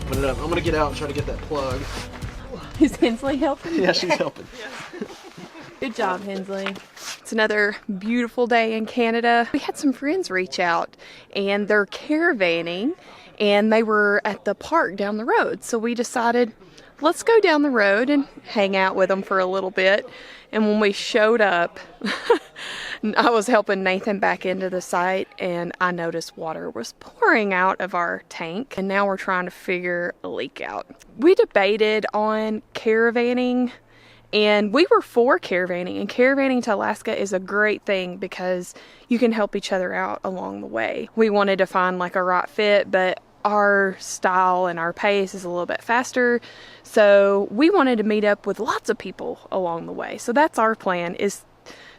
open it up. I'm gonna get out and try to get that plug. Is Hensley helping? Yeah, she's helping. Good job, Hensley. It's another beautiful day in Canada. We had some friends reach out and they're caravanning and they were at the park down the road. So we decided, let's go down the road and hang out with them for a little bit. And when we showed up, I was helping Nathan back into the site and I noticed water was pouring out of our tank. And now we're trying to figure a leak out. We debated on caravanning and we were for caravanning, and caravanning to Alaska is a great thing because you can help each other out along the way. We wanted to find like a right fit, but our style and our pace is a little bit faster. So we wanted to meet up with lots of people along the way. So that's our plan, is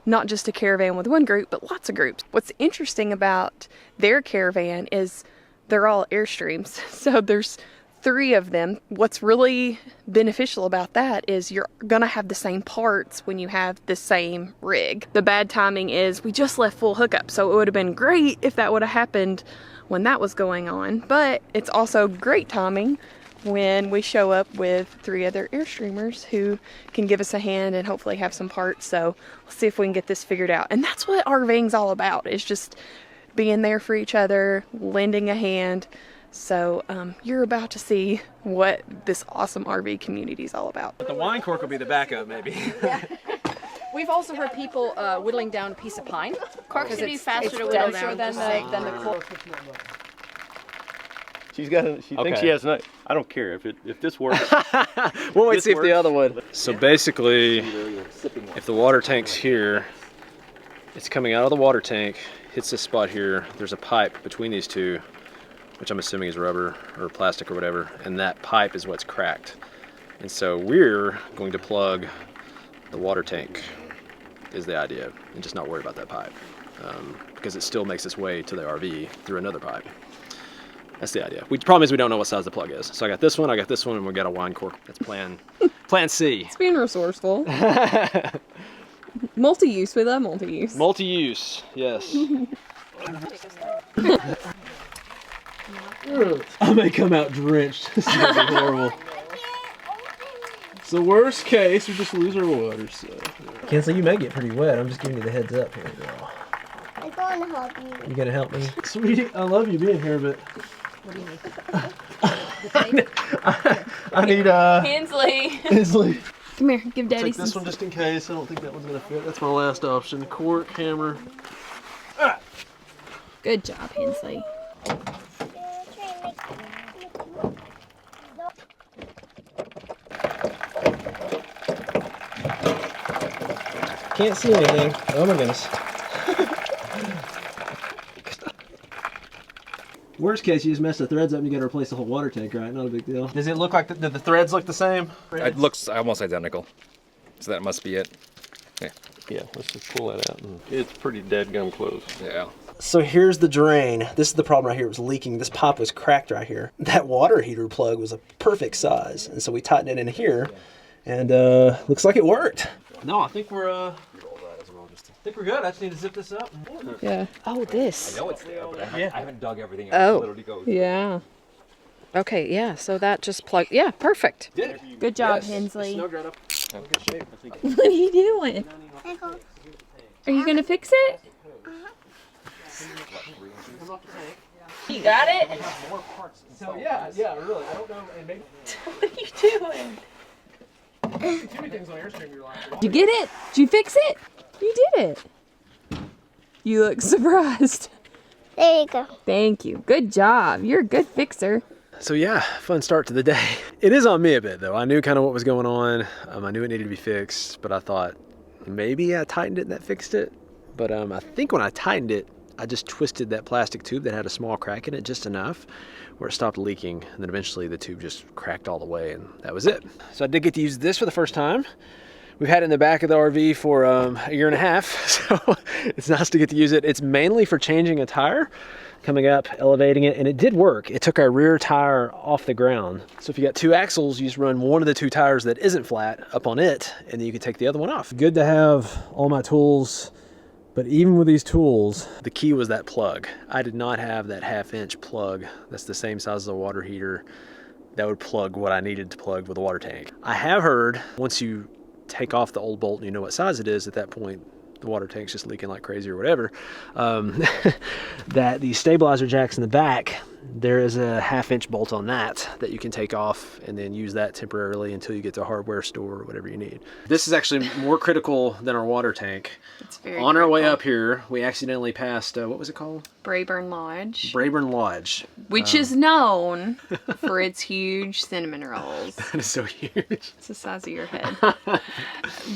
not just a caravan with one group, but lots of groups. What's interesting about their caravan is they're all Airstreams. So there's 3 of them. What's really beneficial about that is you're gonna have the same parts when you have the same rig. The bad timing is we just left full hookup, so it would have been great if that would have happened when that was going on, but it's also great timing when we show up with 3 other Airstreamers who can give us a hand and hopefully have some parts. So we'll see if we can get this figured out. And that's what RVing's all about, is just being there for each other, lending a hand. So you're about to see what this awesome RV community is all about. But the wine cork will be the backup, maybe. Yeah. We've also heard people whittling down a piece of pine. Cork should be faster to whittle down. Than the cork. She thinks she has no. I don't care if this works. We'll wait to see if the other one. So basically, if the water tank's here, it's coming out of the water tank, hits this spot here. There's a pipe between these two, which I'm assuming is rubber or plastic or whatever, and that pipe is what's cracked. And so we're going to plug the water tank, is the idea, and just not worry about that pipe, because it still makes its way to the RV through another pipe. That's the idea. The problem is we don't know what size the plug is. So I got this one, and we got a wine cork. That's plan C. It's being resourceful. Multi-use with that multi-use. Multi-use, yes. I may come out drenched. This is gonna be horrible. It's the worst case, we just lose our water. So. Kinsley, you may get pretty wet. I'm just giving you the heads up here, girl. I'm going to help you. You gonna help me? Sweetie, I love you being here, but What do you need? I need Hensley. Come here, give Daddy take this one just in case. I don't think that one's gonna fit. That's my last option. Cork, hammer. Good job, Hensley. Can't see anything. Oh my goodness. Worst case, you just mess the threads up and you gotta replace the whole water tank, right? Not a big deal. Does it look like, do the threads look the same? It looks almost identical. So that must be it. Yeah. Yeah, let's just pull that out. It's pretty dead gum close. Yeah. So here's the drain. This is the problem right here. It was leaking. This pipe was cracked right here. That water heater plug was a perfect size. And so we tightened it in here and looks like it worked. No, I think we're good. I just need to zip this up. Yeah. Oh, this. I know it's there, but I haven't dug everything out. It literally goes. Yeah. Okay, yeah, so that just plugged. Yeah, perfect. Did it. Good job, Yes. Hensley. Snowed right up. In good shape, I think. What are you doing? Are you gonna fix it? You got it? So yeah, really. I don't know. And maybe What are you doing? too many things on Airstream you're like. Did you get it? Did you fix it? You did it. You look surprised. There you go. Thank you. Good job. You're a good fixer. So yeah, fun start to the day. It is on me a bit though. I knew kind of what was going on. I knew it needed to be fixed, but I thought maybe I tightened it and that fixed it. But I think when I tightened it, I just twisted that plastic tube that had a small crack in it just enough where it stopped leaking. And then eventually the tube just cracked all the way and that was it. So I did get to use this for the first time. We've had it in the back of the RV for a year and a half, so it's nice to get to use it. It's mainly for changing a tire, coming up, elevating it, and it did work. It took our rear tire off the ground. So if you got 2 axles, you just run one of the 2 tires that isn't flat up on it, and then you can take the other one off. Good to have all my tools, but even with these tools, the key was that plug. I did not have that 1/2-inch plug. That's the same size as a water heater. that would plug what I needed to plug with a water tank. I have heard once you take off the old bolt and you know what size it is, at that point the water tank's just leaking like crazy or whatever, that the stabilizer jacks in the back, there is a 1/2-inch bolt on that you can take off and then use that temporarily until you get to a hardware store or whatever you need. This is actually more critical than our water tank. It's very On our way critical. up here, we accidentally passed, what was it called? Brayburn Lodge, Brayburn Lodge. which is known for its huge cinnamon rolls. That is so huge. It's the size of your head.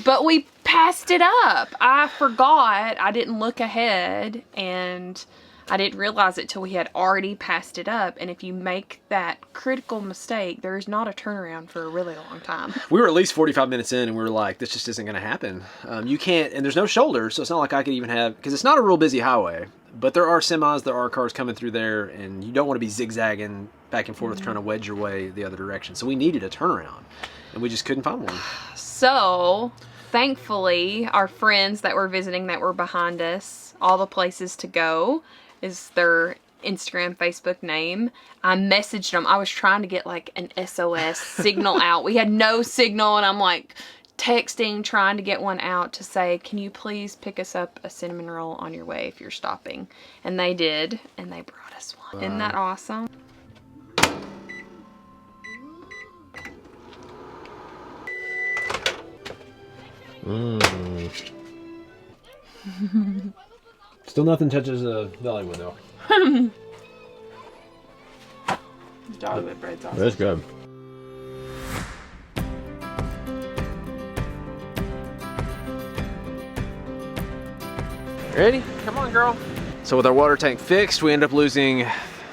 But we passed it up. I forgot. I didn't look ahead, and I didn't realize it till we had already passed it up. And if you make that critical mistake, there is not a turnaround for a really long time. We were at least 45 minutes in and we were like, this just isn't going to happen. You can't, and there's no shoulder, so it's not like I could even have, because it's not a real busy highway, but there are semis, there are cars coming through there, and you don't want to be zigzagging back and forth trying to wedge your way the other direction. So we needed a turnaround, and we just couldn't find one. So, thankfully, our friends that were visiting that were behind us, all the places to go is their Instagram, Facebook name. I messaged them. I was trying to get like an SOS signal out. We had no signal, and I'm like texting, trying to get one out to say, can you please pick us up a cinnamon roll on your way if you're stopping? And they did, and they brought us one. Isn't that awesome? Still nothing touches a Dollywood though. Dollywood bread's awesome. That's good. Ready? Come on, girl. So with our water tank fixed, we end up losing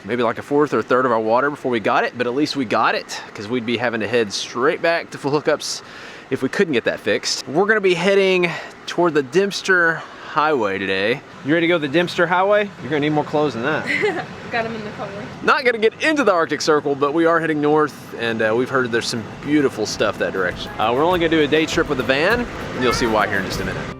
maybe like 1/4 or 1/3 of our water before we got it, but at least we got it, because we'd be having to head straight back to full hookups if we couldn't get that fixed. We're gonna be heading toward the DEMPSTER Highway today. You ready to go to the DEMPSTER Highway? You're gonna need more clothes than that. Got them in the car. Not gonna get into the Arctic Circle, but we are heading north, and we've heard there's some beautiful stuff that direction. We're only gonna do a day trip with the van, and you'll see why here in just a minute.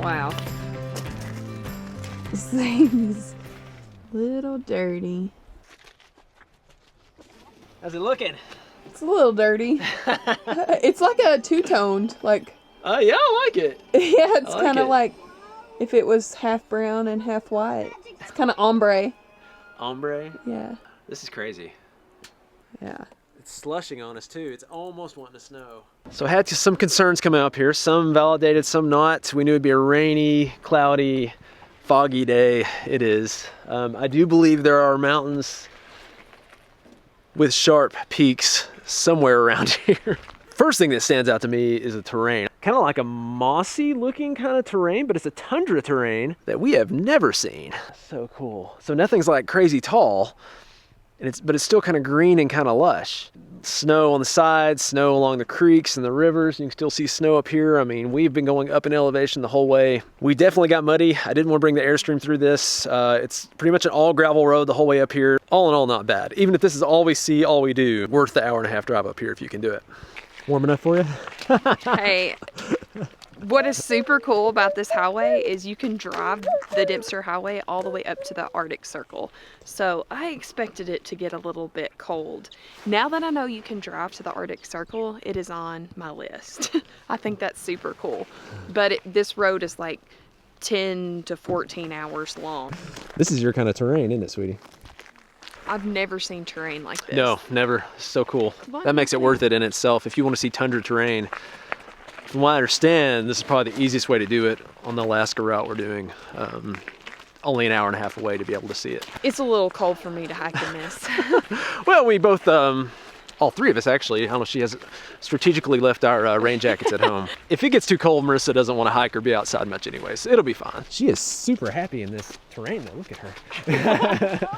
Wow. This thing's a little dirty. How's it looking? It's a little dirty. It's like a two-toned, like. Yeah, I like it. Yeah, it's I like kind of it. like if it was half brown and half white. It's kind of ombre. Ombre. Yeah. This is crazy. Yeah. It's slushing on us too. It's almost wanting to snow. So I had some concerns coming up here. Some validated, some not. We knew it'd be a rainy, cloudy, foggy day. It is. I do believe there are mountains with sharp peaks somewhere around here. First thing that stands out to me is the terrain. Kind of like a mossy looking kind of terrain, but it's a tundra terrain that we have never seen. So cool. So nothing's like crazy tall, and but it's still kind of green and kind of lush. Snow on the sides, snow along the creeks and the rivers. You can still see snow up here. I mean, we've been going up in elevation the whole way. We definitely got muddy. I didn't want to bring the Airstream through this. It's pretty much an all gravel road the whole way up here. All in all, not bad. Even if this is all we see, all we do, worth the 1.5-hour drive up here if you can do it. Warm enough for you? Hey, what is super cool about this highway is you can drive the DEMPSTER Highway all the way up to the Arctic Circle. So I expected it to get a little bit cold. Now that I know you can drive to the Arctic Circle, it is on my list. I think that's super cool. But this road is like 10 to 14 hours long. This is your kind of terrain, isn't it, sweetie? I've never seen terrain like this. No, never. So cool. What? That makes it worth it in itself. If you want to see tundra terrain, from what I understand, this is probably the easiest way to do it on the Alaska route we're doing. Only an 1.5 hours away to be able to see it. It's a little cold for me to hike in this. Well, we both, all three of us actually, I don't know, she has strategically left our rain jackets at home. If it gets too cold, Marissa doesn't want to hike or be outside much anyway, so it'll be fine. She is super happy in this terrain though, look at her.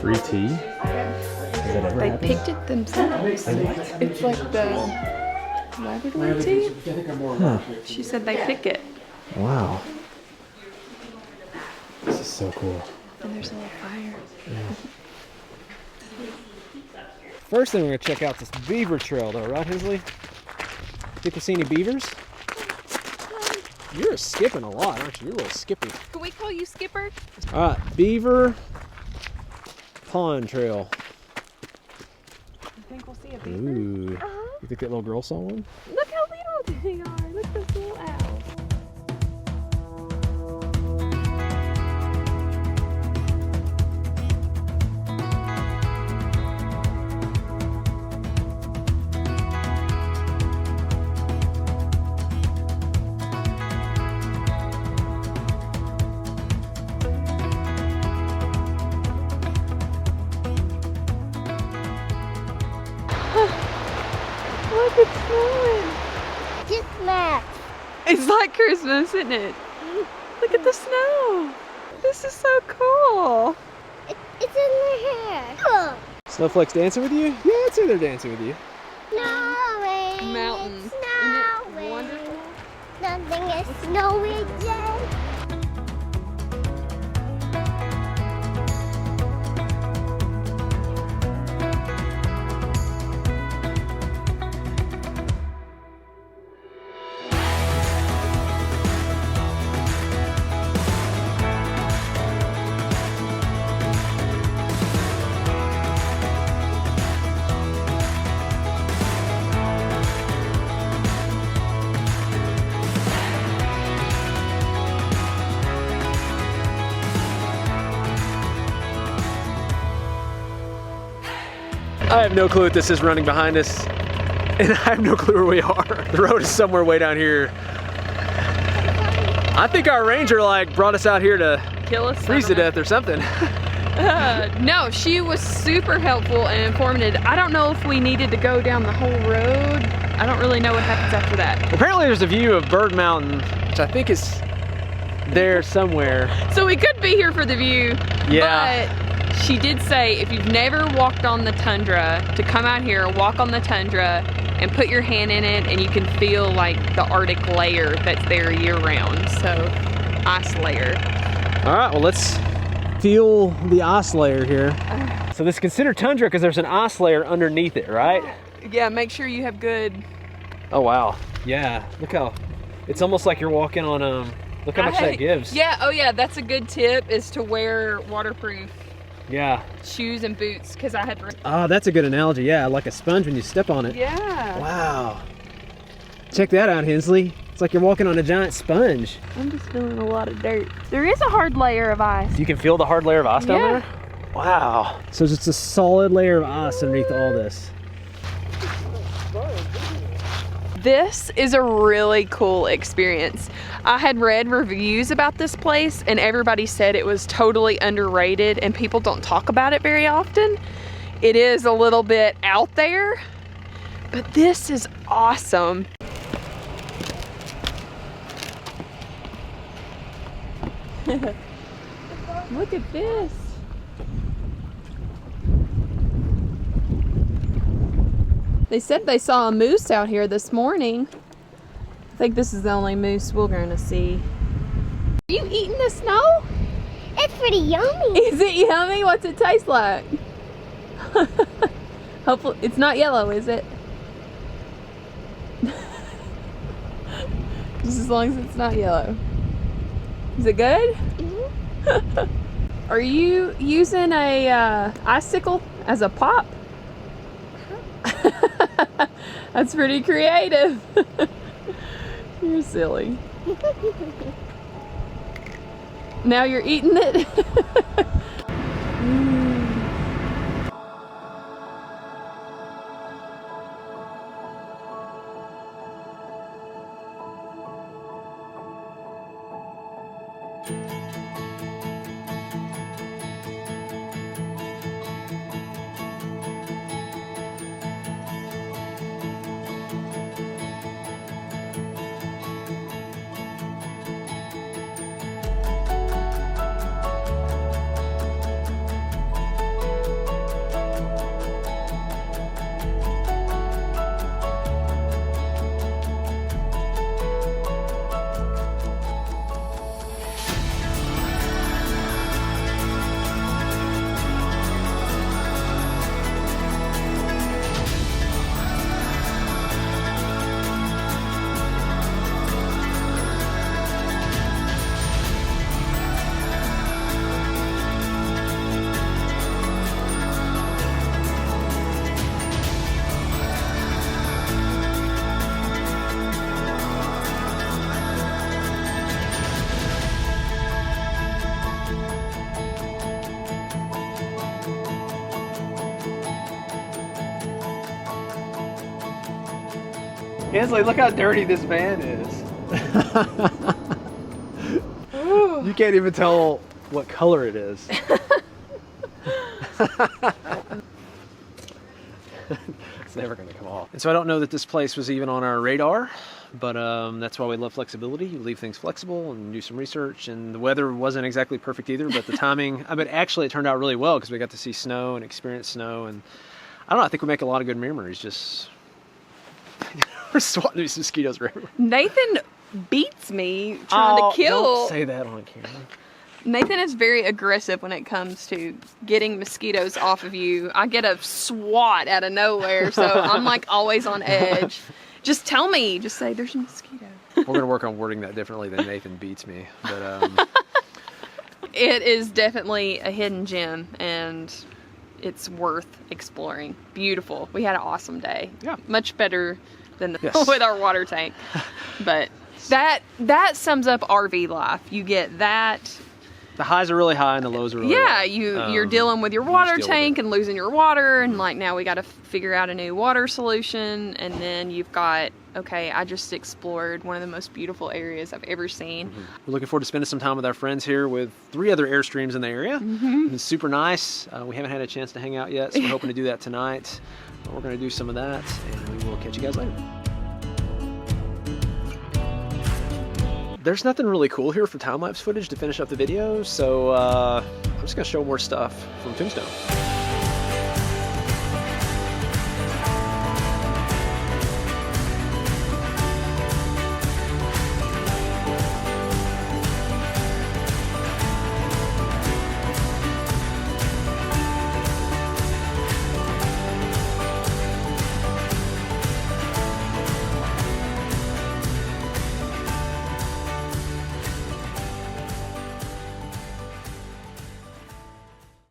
Free tea? Has that ever They happened? picked it themselves. It's like the Labrador tea. Huh. She said they pick it. Wow. This is so cool. And there's a little fire. First thing we're gonna check out this beaver trail though, right Hensley? Think we see any beavers? You're skipping a lot, aren't you? You're a little skippy. Can we call you Skipper? All right, beaver pond trail. I think we'll see a beaver. Ooh. You think that little girl saw one? Look how little they are. Look at those little owls. Look, it's snowing. Christmas. It's like Christmas, isn't it? Look at the snow. This is so cool. It's in the hair. Look. Snowflakes dancing with you? Yeah, I'd say they're dancing with you. Snowing. Mountains. It's Isn't it snowing. wonderful? Nothing is snowing yet. I have no clue what this is running behind us, and I have no clue where we are. The road is somewhere way down here. I think our ranger like brought us out here to Kill us. freeze to death or something. No, she was super helpful and informative. I don't know if we needed to go down the whole road. I don't really know what happens after that. Apparently there's a view of Bird Mountain, which I think is there somewhere. So we could be here for the view. Yeah. But she did say if you've never walked on the tundra, to come out here, walk on the tundra, and put your hand in it, and you can feel like the Arctic layer that's there year round. So, ice layer. All right, well let's feel the ice layer here. So this is considered tundra because there's an ice layer underneath it, right? Yeah, make sure you have good. Oh wow. Yeah, look how, it's almost like you're walking on, look how much that gives. Yeah, oh yeah, that's a good tip, is to wear waterproof Yeah. shoes and boots, because I had. Oh, that's a good analogy. Yeah, like a sponge when you step on it. Yeah. Wow. Check that out, Hensley. It's like you're walking on a giant sponge. I'm just feeling a lot of dirt. There is a hard layer of ice. You can feel the hard layer of ice down Yeah. there? Wow. So it's just a solid layer of ice underneath all this. This is a really cool experience. I had read reviews about this place and everybody said it was totally underrated and people don't talk about it very often. It is a little bit out there, but this is awesome. Look at this. They said they saw a moose out here this morning. I think this is the only moose we're gonna see. Are you eating the snow? It's pretty yummy. Is it yummy? What's it taste like? Hopefully, it's not yellow, is it? Just as long as it's not yellow. Is it good? Mm-hmm. Are you using a icicle as a pop? That's pretty creative. You're silly. Now you're eating it. Hensley, look how dirty this van is. You can't even tell what color it is. It's never going to come off. And so I don't know that this place was even on our radar, but that's why we love flexibility. You leave things flexible and do some research. And the weather wasn't exactly perfect either, but the timing, but actually it turned out really well because we got to see snow and experience snow. And I don't know, I think we make a lot of good memories. Just we're swatting these mosquitoes everywhere. Nathan beats me trying to kill. Don't say that on camera. Nathan is very aggressive when it comes to getting mosquitoes off of you. I get a swat out of nowhere, so I'm like always on edge. Just tell me. Just say there's a mosquito. We're going to work on wording that differently than Nathan beats me. But it is definitely a hidden gem, and it's worth exploring. Beautiful. We had an awesome day. Yeah. Much better than Yes. with our water tank. But that sums up RV life. You get that. the highs are really high and the lows are really Yeah, low. you're dealing with your you water just deal with tank and losing your water, and like now we got to figure out a new water solution, and then you've got, okay, I just explored one of the most beautiful areas I've ever seen. We're looking forward to spending some time with our friends here with 3 other Airstreams in the area. It's super nice. We haven't had a chance to hang out yet, so we're hoping to do that tonight. But we're going to do some of that, and we will catch you guys later. There's nothing really cool here for time-lapse footage to finish up the video, so I'm just going to show more stuff from Tombstone.